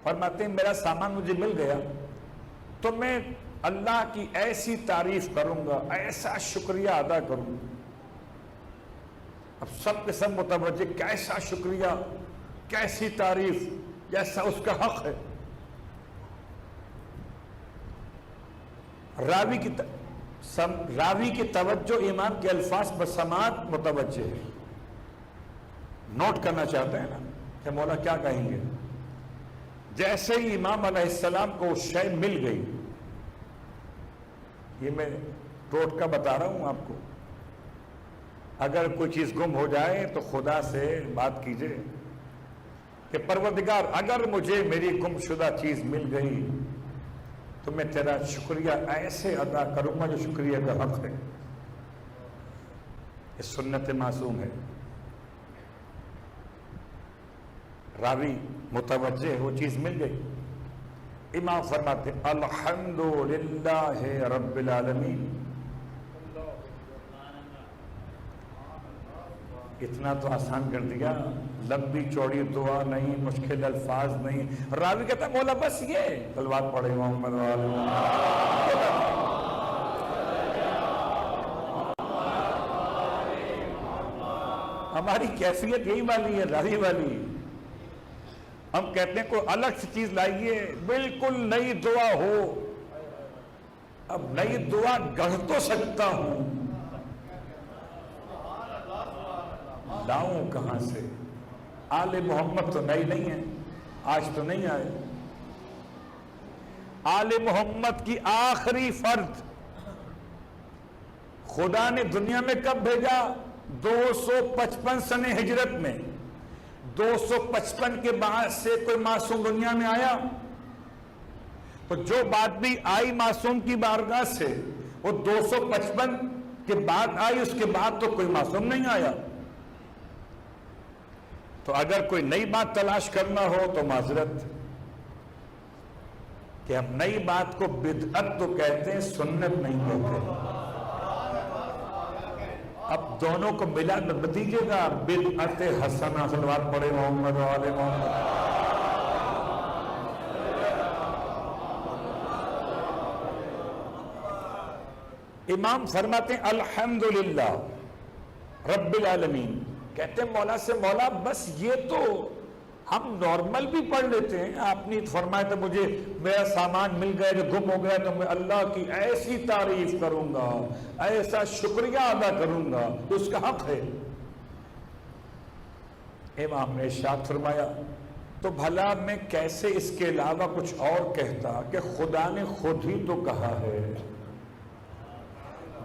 فرماتے ہیں میرا سامان مجھے مل گیا تو میں اللہ کی ایسی تعریف کروں گا، ایسا شکریہ ادا کروں گا۔ اب سب کے سب متوجہ، کیسا شکریہ، کیسی تعریف، جیسا اس کا حق ہے۔ راوی کی توجہ امام کے الفاظ بسماعت متوجہ ہے، نوٹ کرنا چاہتے ہیں نا کہ مولا کیا کہیں گے۔ جیسے ہی امام علیہ السلام کو وہ شے مل گئی، یہ میں ٹوٹکا بتا رہا ہوں آپ کو، اگر کوئی چیز گم ہو جائے تو خدا سے بات کیجئے کہ پروردگار اگر مجھے میری گم شدہ چیز مل گئی تو میں تیرا شکریہ ایسے ادا کروں گا جو شکریہ کا حق ہے۔ یہ سنت معصوم ہے۔ راوی متوجہ، وہ چیز مل گئی، امام فرماتے الحمدللہ رب العالمین۔ اتنا تو آسان کر دیا، لمبی چوڑی دعا نہیں، مشکل الفاظ نہیں۔ راوی کہتا ہے مولا بس یہ صلوات پڑھے محمد والے۔ ہماری کیفیت یہی والی ہے، راوی والی۔ ہم کہتے ہیں کوئی الگ سی چیز لائیے، بالکل نئی دعا ہو۔ اب نئی دعا گڑھ تو سکتا ہوں، لاؤں کہاں سے؟ آل محمد تو نئی نہیں ہے، آج تو نہیں آئے۔ آل محمد کی آخری فرد خدا نے دنیا میں کب بھیجا؟ 255 سنہ ہجرت میں۔ 255 کے بعد سے کوئی معصوم دنیا میں آیا؟ تو جو بات بھی آئی معصوم کی بارگاہ سے وہ 255 کے بعد آئی، اس کے بعد تو کوئی معصوم نہیں آیا۔ تو اگر کوئی نئی بات تلاش کرنا ہو تو معذرت کہ ہم نئی بات کو بدعت تو کہتے ہیں، سنت نہیں کہتے۔ اب دونوں کو ملا دیجیے گا، بدعت حسنہ، صلوات پڑھے محمد والے محمد۔ امام فرماتے ہیں الحمدللہ رب العالمین۔ کہتے ہیں مولا سے مولا بس یہ تو ہم نارمل بھی پڑھ لیتے ہیں، آپ نے فرمایا تو مجھے میرا سامان مل گیا جو گم ہو گیا تو میں اللہ کی ایسی تعریف کروں گا، ایسا شکریہ ادا کروں گا، تو اس کا حق ہے۔ امام نے ارشاد فرمایا تو بھلا میں کیسے اس کے علاوہ کچھ اور کہتا کہ خدا نے خود ہی تو کہا ہے۔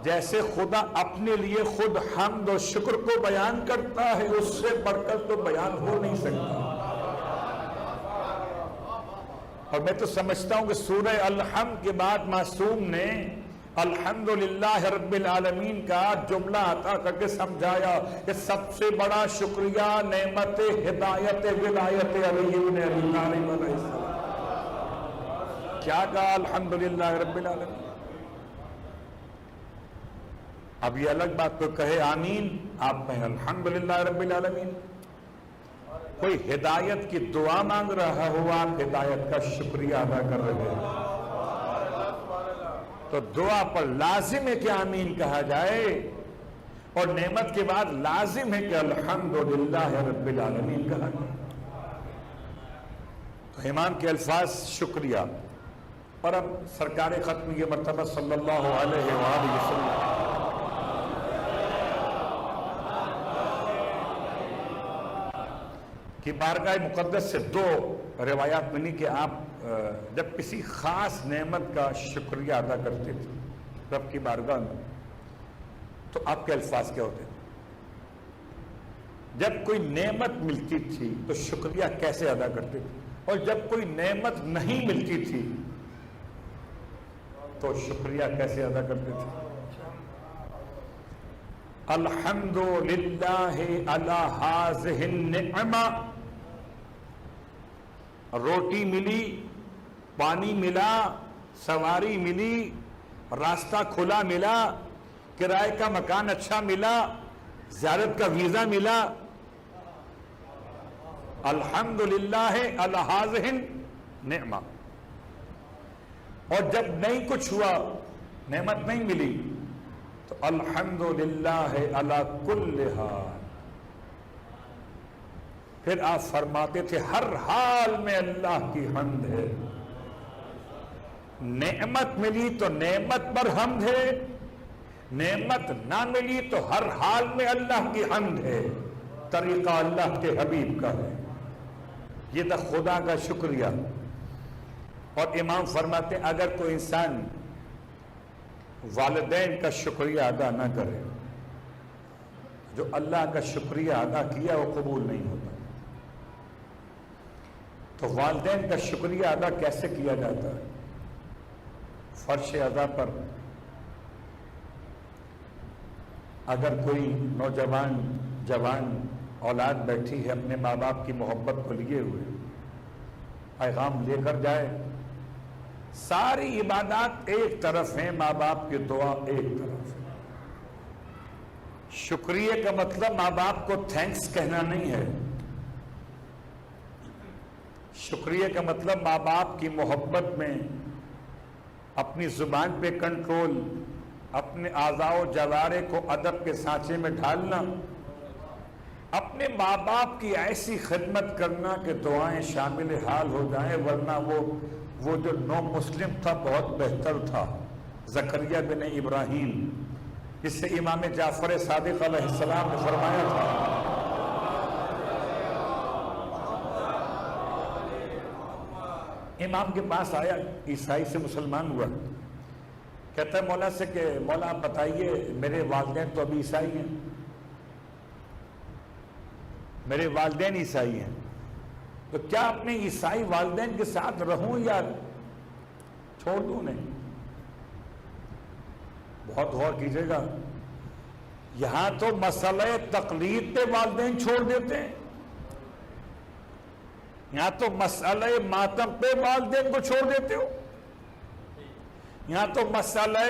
جیسے خدا اپنے لیے خود حمد و شکر کو بیان کرتا ہے، اس سے بڑھ کر تو بیان ہو نہیں سکتا۔ اور میں تو سمجھتا ہوں کہ سورہ الحمد کے بعد معصوم نے الحمدللہ رب العالمین کا جملہ عطا کر کے سمجھایا کہ سب سے بڑا شکریہ نعمت ہدایت ولایت علی ابن ابی طالب علیہ السلام۔ کیا کہا؟ الحمدللہ رب العالمین۔ اب یہ الگ بات کوئی کہے آمین، آپ کہیں الحمدللہ رب العالمین۔ کوئی ہدایت کی دعا مانگ رہا ہو، آپ ہدایت کا شکریہ ادا کر رہے ہیں، تو دعا پر لازم ہے کہ آمین کہا جائے، اور نعمت کے بعد لازم ہے کہ الحمدللہ رب العالمین کہا جائے۔ تو امام کے الفاظ شکریہ، اور اب سرکار ختم یہ مرتبہ صلی اللہ علیہ وآلہ وسلم کی بارگاہ مقدس سے دو روایات ملی کہ آپ جب کسی خاص نعمت کا شکریہ ادا کرتے تھے رب کی بارگاہ میں تو آپ کے الفاظ کیا ہوتے تھے؟ جب کوئی نعمت ملتی تھی تو شکریہ کیسے ادا کرتے تھے؟ اور جب کوئی نعمت نہیں ملتی تھی تو شکریہ کیسے ادا کرتے تھے؟ الحمدللہ علی ہذہ النعمہ، روٹی ملی، پانی ملا، سواری ملی، راستہ کھلا ملا، کرائے کا مکان اچھا ملا، زیارت کا ویزا ملا، الحمدللہ علی ہذہ النعمہ۔ اور جب نہیں کچھ ہوا، نعمت نہیں ملی، تو الحمدللہ علی کل حال۔ پھر آپ فرماتے تھے ہر حال میں اللہ کی حمد ہے۔ نعمت ملی تو نعمت پر حمد ہے، نعمت نہ ملی تو ہر حال میں اللہ کی حمد ہے۔ طریقہ اللہ کے حبیب کا ہے، یہ تھا خدا کا شکریہ۔ اور امام فرماتے ہیں اگر کوئی انسان والدین کا شکریہ ادا نہ کرے، جو اللہ کا شکریہ ادا کیا وہ قبول نہیں ہوتا۔ تو والدین کا شکریہ ادا کیسے کیا جاتا ہے؟ فرش ادا پر اگر کوئی نوجوان جوان اولاد بیٹھی ہے اپنے ماں باپ کی محبت کو لیے ہوئے، پیغام لے کر جائے، ساری عبادات ایک طرف ہیں، ماں باپ کی دعا ایک طرف ہے۔ شکریہ کا مطلب ماں باپ کو تھینکس کہنا نہیں ہے، شکریہ کا مطلب ماں باپ کی محبت میں اپنی زبان پہ کنٹرول، اپنے اعضاء و جوارح کو ادب کے سانچے میں ڈھالنا، اپنے ماں باپ کی ایسی خدمت کرنا کہ دعائیں شامل حال ہو جائیں، ورنہ وہ جو نو مسلم تھا بہت بہتر تھا، زکریا بن ابراہیم، جس سے امام جعفر صادق علیہ السلام نے فرمایا تھا امام کے پاس آیا، عیسائی سے مسلمان ہوا، کہتا ہے مولا سے کہ مولا آپ بتائیے میرے والدین تو ابھی عیسائی ہیں، میرے والدین عیسائی ہیں، تو کیا اپنے عیسائی والدین کے ساتھ رہوں یا چھوڑ دوں انہیں؟ بہت غور کیجئے گا، یہاں تو مسئلہ تقلید پہ والدین چھوڑ دیتے ہیں، یہاں تو مسئلہ ماتم پہ والدین کو چھوڑ دیتے ہو، یہاں تو مسئلہ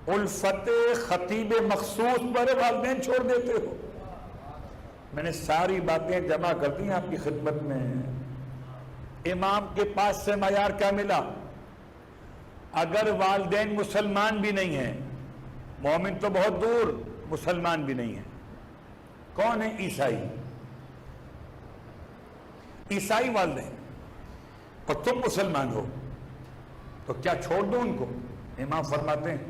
الفت خطیب مخصوص پر والدین چھوڑ دیتے ہو۔ میں نے ساری باتیں جمع کر دی آپ کی خدمت میں۔ امام کے پاس سے معیار کیا ملا؟ اگر والدین مسلمان بھی نہیں ہیں، مومن تو بہت دور، مسلمان بھی نہیں ہیں، کون ہے؟ عیسائی، عیسائی والدین، اور تم مسلمان ہو، تو کیا چھوڑ دو ان کو؟ امام فرماتے ہیں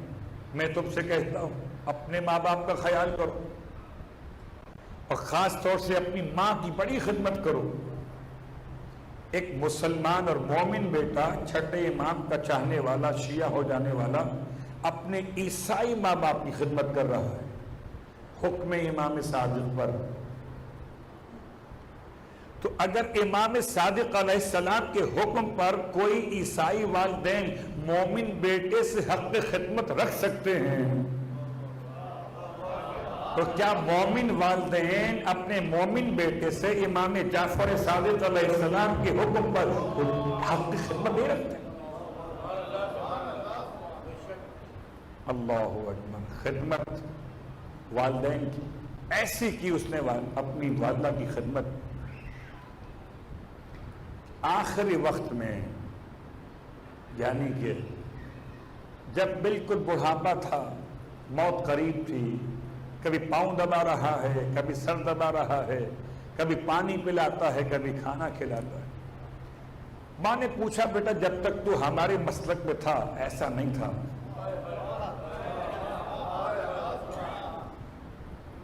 میں تم سے کہتا ہوں اپنے ماں باپ کا خیال کرو، اور خاص طور سے اپنی ماں کی بڑی خدمت کرو۔ ایک مسلمان اور مومن بیٹا چھٹے امام کا چاہنے والا، شیعہ ہو جانے والا، اپنے عیسائی ماں باپ کی خدمت کر رہا ہے حکم امام صادق پر۔ تو اگر امام صادق علیہ السلام کے حکم پر کوئی عیسائی والدین مومن بیٹے سے حق خدمت رکھ سکتے ہیں، تو کیا مومن والدین اپنے مومن بیٹے سے امام جعفر صادق علیہ السلام کے حکم پر حق خدمت نہیں رکھتے؟ اللہ اکبر! خدمت والدین کی ایسی کی اس نے اپنی والدہ کی خدمت۔ آخری وقت میں، یعنی کہ جب بالکل بڑھاپا تھا، موت قریب تھی، کبھی پاؤں دبا رہا ہے، کبھی سر دبا رہا ہے، کبھی پانی پلاتا ہے، کبھی کھانا کھلاتا ہے، ماں نے پوچھا بیٹا جب تک تو ہمارے مسلک میں تھا ایسا نہیں تھا،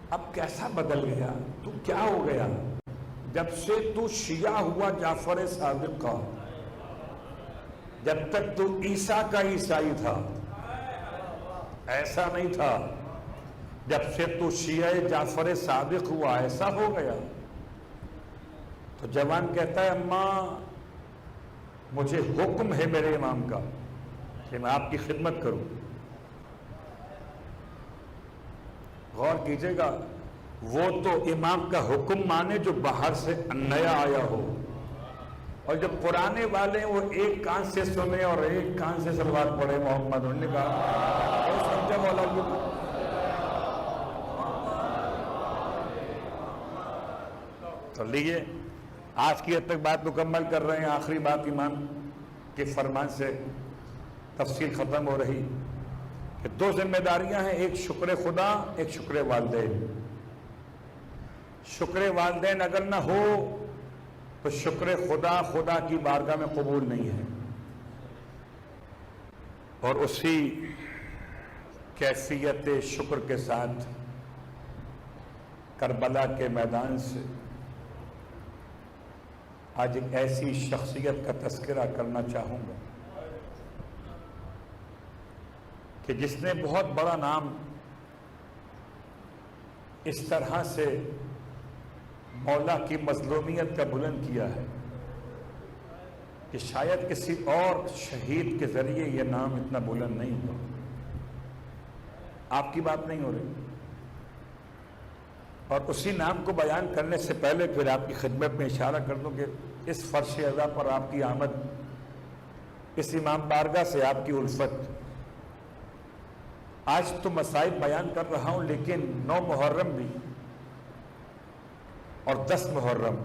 اب کیسا بدل گیا؟ تو کیا ہو گیا جب سے تو شیعہ ہوا جعفر صادق کا؟ جب تک تو عیسیٰ کا عیسائی تھا، ایسا نہیں تھا. جب سے تو شیعہ جعفر صادق ہوا ایسا ہو گیا. تو جوان کہتا ہے اماں مجھے حکم ہے میرے امام کا کہ میں آپ کی خدمت کروں. غور کیجئے گا، وہ تو امام کا حکم مانے جو باہر سے نیا آیا ہو، اور جب پرانے والے وہ ایک کان سے سنے اور ایک کان سے صلوات پڑھے محمد، انہوں نے کہا وہ سمجھا مولا کی. تو لیجئے آج کی حد تک بات مکمل کر رہے ہیں. آخری بات امام کے فرمان سے تفصیل ختم ہو رہی کہ دو ذمہ داریاں ہیں، ایک شکر خدا، ایک شکر والدین. شکر والدین اگر نہ ہو تو شکر خدا خدا کی بارگاہ میں قبول نہیں ہے. اور اسی کیفیت شکر کے ساتھ کربلا کے میدان سے آج ایک ایسی شخصیت کا تذکرہ کرنا چاہوں گا کہ جس نے بہت بڑا نام اس طرح سے مولا کی مظلومیت کا بلند کیا ہے کہ شاید کسی اور شہید کے ذریعے یہ نام اتنا بلند نہیں ہوا. آپ کی بات نہیں ہو رہی. اور اسی نام کو بیان کرنے سے پہلے پھر آپ کی خدمت میں اشارہ کر دوں کہ اس فرش اعضا پر آپ کی آمد، اس امام بارگاہ سے آپ کی الفت. آج تو مسائل بیان کر رہا ہوں، لیکن 9 محرم بھی اور 10 محرم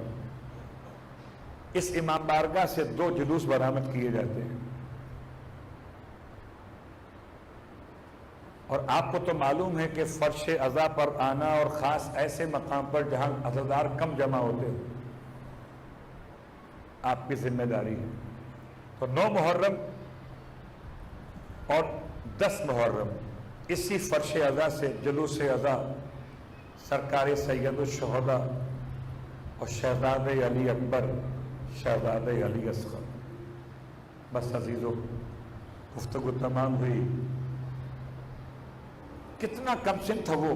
اس امام بارگاہ سے 2 جلوس برآمد کیے جاتے ہیں. اور آپ کو تو معلوم ہے کہ فرش اعضا پر آنا اور خاص ایسے مقام پر جہاں عزادار کم جمع ہوتے ہیں آپ کی ذمہ داری ہے. تو 9 محرم اور 10 محرم اسی فرش اعضا سے جلوس اعضا سرکار سید الشہداء اور شہزاد علی اکبر شہزاد علی اصغر. بس عزیزو گفتگو تمام ہوئی. کتنا کم سن تھا وہ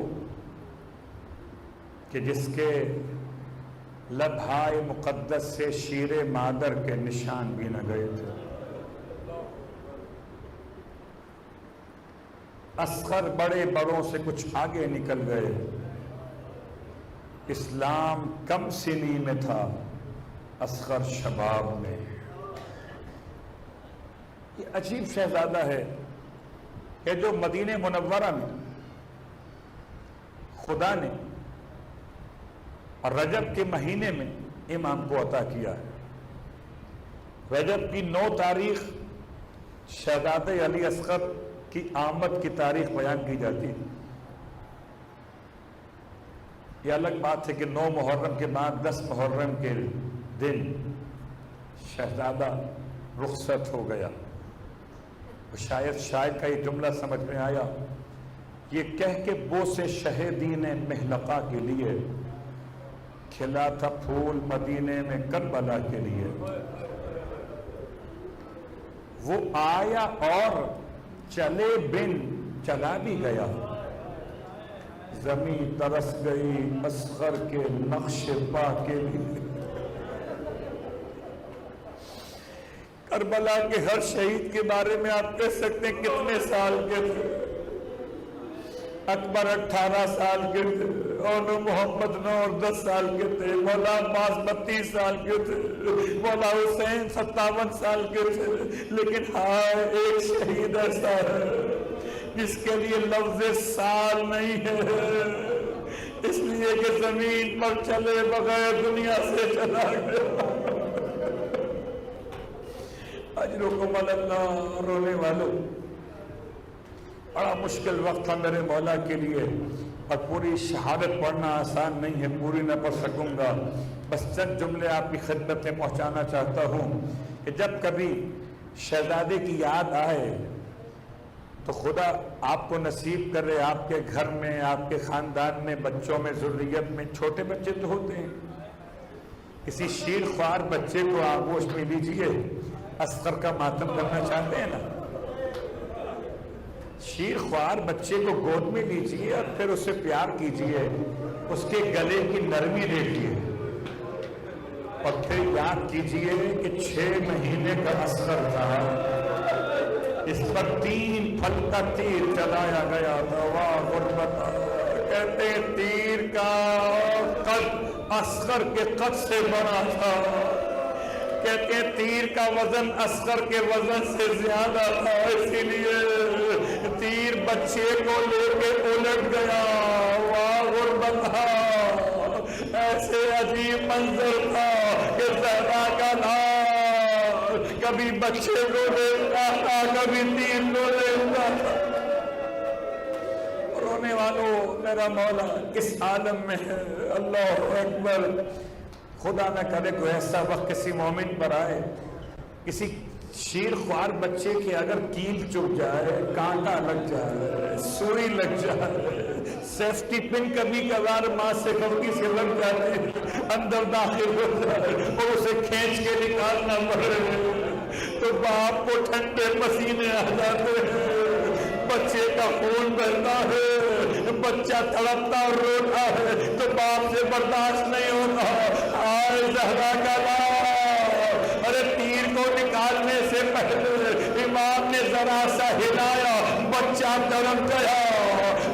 کہ جس کے لبھائے مقدس سے شیر مادر کے نشان بھی نہ گئے تھے. اصغر بڑے بڑوں سے کچھ آگے نکل گئے. اسلام کم سنی میں تھا، اصغر شباب میں. یہ عجیب شہزادہ ہے کہ جو مدینہ منورہ میں خدا نے اور رجب کے مہینے میں امام کو عطا کیا ہے. رجب کی 9 تاریخ شہزاد علی اصغر کی آمد کی تاریخ بیان کی جاتی ہے. یہ الگ بات ہے کہ 9 محرم کے بعد 10 محرم کے دن شہزادہ رخصت ہو گیا. شاید شاعر کا یہ جملہ سمجھ میں آیا، یہ کہہ کے بوسے شہیدین محلقہ کے لیے کھلا تھا پھول مدینے میں کربلا کے لیے. وہ آیا اور چلے بن چلا بھی گیا. زمین ترس گئی اصغر کے نقش پا کے لیے. کربلا کے ہر شہید کے بارے میں آپ کہہ سکتے ہیں کتنے سال کے تھے. اکبر 18 سال کے تھے، اور محمد 9 اور 10 سال کے تھے. مولا عباس 32 سال کے تھے، مولا حسین 57 سال کے تھے. لیکن ہائے ایک شہید ایسا ہے جس کے لیے لفظ سال نہیں ہے، اس لیے کہ زمین پر چلے بغیر دنیا سے چلا گیا. اجرکم اللہ. رونے والوں، بڑا مشکل وقت تھا میرے مولا کے لیے، اور پوری شہادت پڑھنا آسان نہیں ہے، پوری نہ پڑھ سکوں گا. بس چند جملے آپ کی خدمت میں پہنچانا چاہتا ہوں کہ جب کبھی شہزادے کی یاد آئے تو خدا آپ کو نصیب کرے آپ کے گھر میں، آپ کے خاندان میں، بچوں میں، ذریت میں چھوٹے بچے تو ہوتے ہیں. کسی شیر خوار بچے کو آغوش میں لیجئے اصغر کا ماتم کرنا چاہتے ہیں نا؟ شیر خوار بچے کو گود میں لیجئے اور پھر اسے پیار کیجئے، اس کے گلے کی نرمی دیکھیے اور پھر یاد کیجئے کہ 6 مہینے کا اصغر تھا، اس پر 3 پھل کا تیر چلایا گیا تھا۔ واہ غربت! کہتے تیر کا قد اصغر کے قد سے بڑا تھا، کہتے ہیں تیر کا وزن اصغر کے وزن سے زیادہ تھا، اسی لیے تیر بچے کو لے کے الٹ گیا۔ واہ غربت! ایسے عجیب منظر تھا کہ زہرا کا لال کبھی بچے کو دیکھتا تھا، کبھی تیر کو دیکھتا تھا۔ رونے والوں، میرا مولا کس عالم میں ہے؟ اللہ اکبر! خدا نہ کرے کوئی ایسا وقت کسی مومن پر آئے، کسی شیر خوار بچے کے اگر کیل چپ جائے، کانٹا لگ جائے، سوئی لگ جائے، سیفٹی پن کبھی کبھار ماں سے کبھی سے لگ جاتے، اندر داخل ہو جائے اور اسے کھینچ کے نکالنا پڑے تو باپ کو ٹھنڈے پسینے آ جاتے ہیں، بچے کا خون بہتا ہے، بچہ تڑپتا اور روتا ہے تو باپ سے برداشت نہیں ہوتا۔ آئے زہرا کا لال! ارے تیر کو نکالنے سے پہلے امام نے ذرا سا ہلایا، بچہ تڑپ گیا،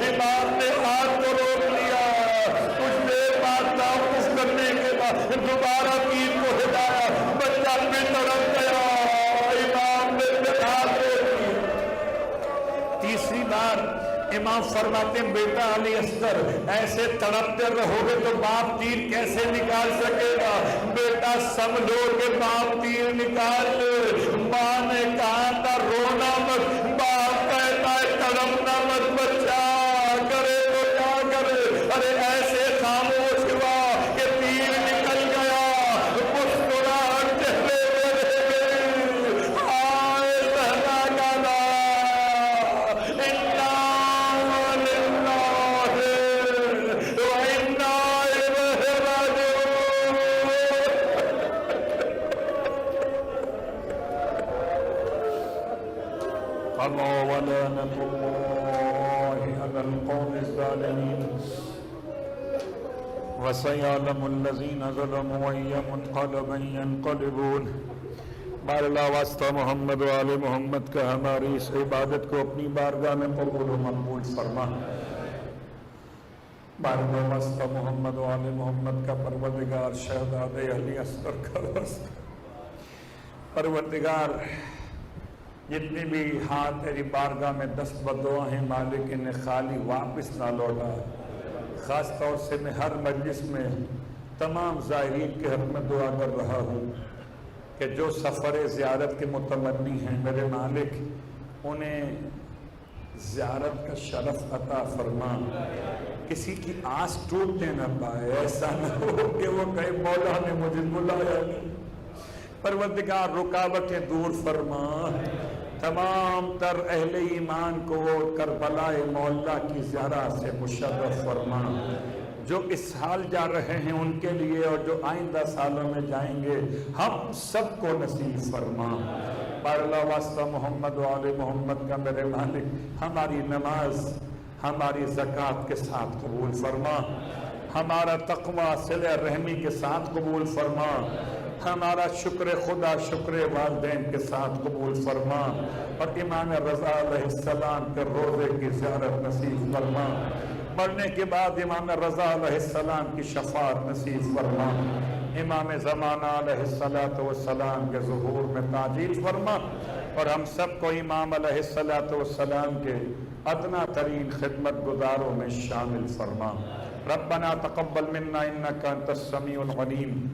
امام نے ہاتھ کو روک لیا، کچھ دیر بعد تحفظ کرنے کے بعد دوبارہ تیر کو ہلایا، بچہ پھر تڑپ گیا، امام نے پھر ہاتھ روک لیا۔ تیسری بار امام فرماتے ہیں بیٹا علی اصغر ایسے تڑپتے رہو گے تو باپ تیر کیسے نکال سکے گا؟ بیٹا سمجھو کہ باپ تیر نکال لے۔ ماں نے کہا تھا رونا مت، باپ کہتا ہے تڑپنا مت، بچہ کرے تو کیا کرے؟ ارے ایسے خاموش ہوا کہ تیر نکل گیا، مسکراہٹ چہرے پہ رہ گئی۔ آئے زہرا کا ولعنة الله على القوم الظالمين وسيعلم الذين ظلموا أي منقلب ينقلبون۔ اللہ واسطہ محمد و آل محمد کا ہماری اس عبادت کو اپنی بارگاہ میں قبول و مقبول فرما۔ بارگاہ واسطہ محمد و آل محمد کا پروردگار شہزاد علی اصغر کا واسطہ، پروردگار جتنی بھی ہاتھ تیری بارگاہ میں دست بدعا ہیں مالک انہیں خالی واپس نہ لوٹا۔ خاص طور سے میں ہر مجلس میں تمام زائرین کے حق میں دعا کر رہا ہوں کہ جو سفر زیارت کے متمنی ہیں میرے مالک انہیں زیارت کا شرف عطا فرما، کسی کی آس ٹوٹنے نہ پائے، ایسا نہ ہو کہ وہ کہے مولا نے مجھے بلایا نہیں۔ پروردگار رکاوٹیں دور فرما، تمام تر اہل ایمان کو کربلا مولا کی زیارہ سے مشرف فرما، جو اس سال جا رہے ہیں ان کے لیے اور جو آئندہ سالوں میں جائیں گے ہم سب کو نصیب فرما۔ اللہ واسطہ محمد و آل محمد کا میرے مالک ہماری نماز ہماری زکوٰۃ کے ساتھ قبول فرما، ہمارا تقویٰ صلہ رحمی کے ساتھ قبول فرما، ہمارا شکر خدا شکر والدین کے ساتھ قبول فرما، اور امام رضا علیہ السلام کے روضے کی زیارت نصیب فرما، مرنے کے بعد امام رضا علیہ السلام کی شفاعت نصیب فرما، امام زمانہ علیہ السلام کے ظہور میں تعجیل فرما، اور ہم سب کو امام علیہ السلام کے ادنا ترین خدمت گزاروں میں شامل فرما۔ ربنا تقبل منا انک انت السمیع العلیم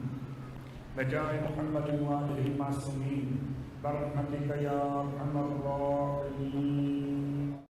بجاہ محمد وآلہ المعصومین برحمتک یا ارحم الراحمین۔